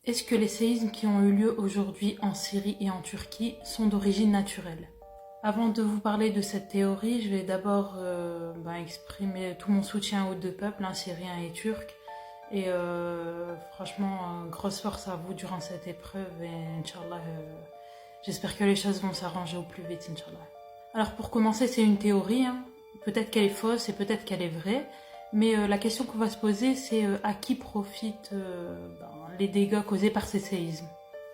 Est-ce que les séismes qui ont eu lieu aujourd'hui en Syrie et en Turquie sont d'origine naturelle? Avant de vous parler de cette théorie, je vais d'abord exprimer tout mon soutien aux deux peuples, syriens et turcs. Et franchement, grosse force à vous durant cette épreuve et Inch'Allah, j'espère que les choses vont s'arranger au plus vite, Inch'Allah. Alors pour commencer, c'est une théorie, peut-être qu'elle est fausse et peut-être qu'elle est vraie, mais la question qu'on va se poser, c'est à qui profitent les dégâts causés par ces séismes.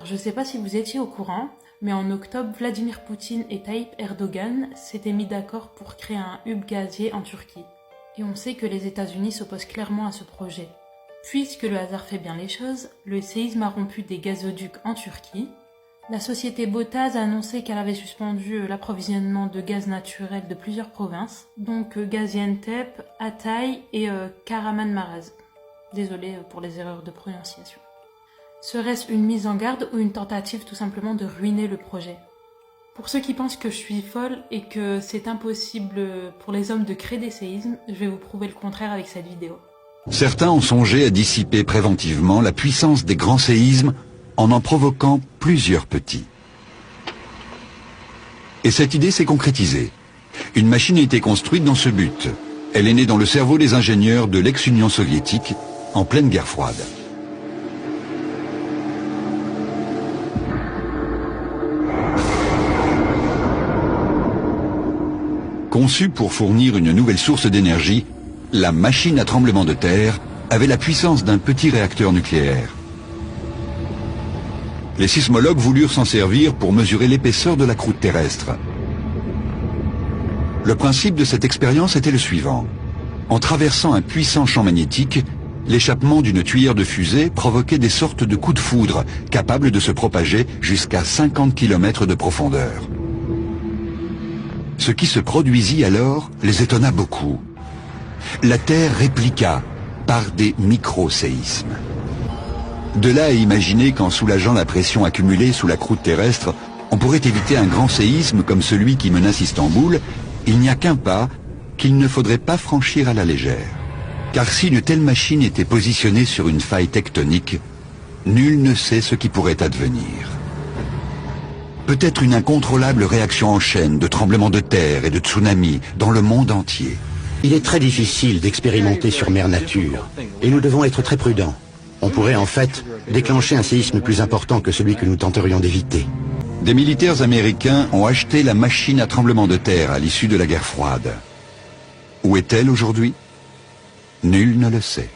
Je ne sais pas si vous étiez au courant, mais en octobre, Vladimir Poutine et Tayyip Erdogan s'étaient mis d'accord pour créer un hub gazier en Turquie. Et on sait que les États-Unis s'opposent clairement à ce projet. Puisque le hasard fait bien les choses, le séisme a rompu des gazoducs en Turquie. La société Botaz a annoncé qu'elle avait suspendu l'approvisionnement de gaz naturel de plusieurs provinces, donc Gaziantep, Hatay et Kahramanmaraş. Désolé pour les erreurs de prononciation. Serait-ce une mise en garde ou une tentative tout simplement de ruiner le projet? Pour ceux qui pensent que je suis folle et que c'est impossible pour les hommes de créer des séismes, je vais vous prouver le contraire avec cette vidéo. Certains ont songé à dissiper préventivement la puissance des grands séismes en provoquant plusieurs petits. Et cette idée s'est concrétisée. Une machine a été construite dans ce but. Elle est née dans le cerveau des ingénieurs de l'ex-Union soviétique en pleine guerre froide. Conçue pour fournir une nouvelle source d'énergie, la machine à tremblement de terre avait la puissance d'un petit réacteur nucléaire. Les sismologues voulurent s'en servir pour mesurer l'épaisseur de la croûte terrestre. Le principe de cette expérience était le suivant. En traversant un puissant champ magnétique, l'échappement d'une tuyère de fusée provoquait des sortes de coups de foudre capables de se propager jusqu'à 50 km de profondeur. Ce qui se produisit alors les étonna beaucoup. La Terre répliqua par des micro-séismes. De là à imaginer qu'en soulageant la pression accumulée sous la croûte terrestre, on pourrait éviter un grand séisme comme celui qui menace Istanbul, il n'y a qu'un pas qu'il ne faudrait pas franchir à la légère. Car si une telle machine était positionnée sur une faille tectonique, nul ne sait ce qui pourrait advenir. Peut-être une incontrôlable réaction en chaîne de tremblements de terre et de tsunamis dans le monde entier. Il est très difficile d'expérimenter sur mère nature, et nous devons être très prudents. On pourrait en fait déclencher un séisme plus important que celui que nous tenterions d'éviter. Des militaires américains ont acheté la machine à tremblement de terre à l'issue de la guerre froide. Où est-elle aujourd'hui? Nul ne le sait.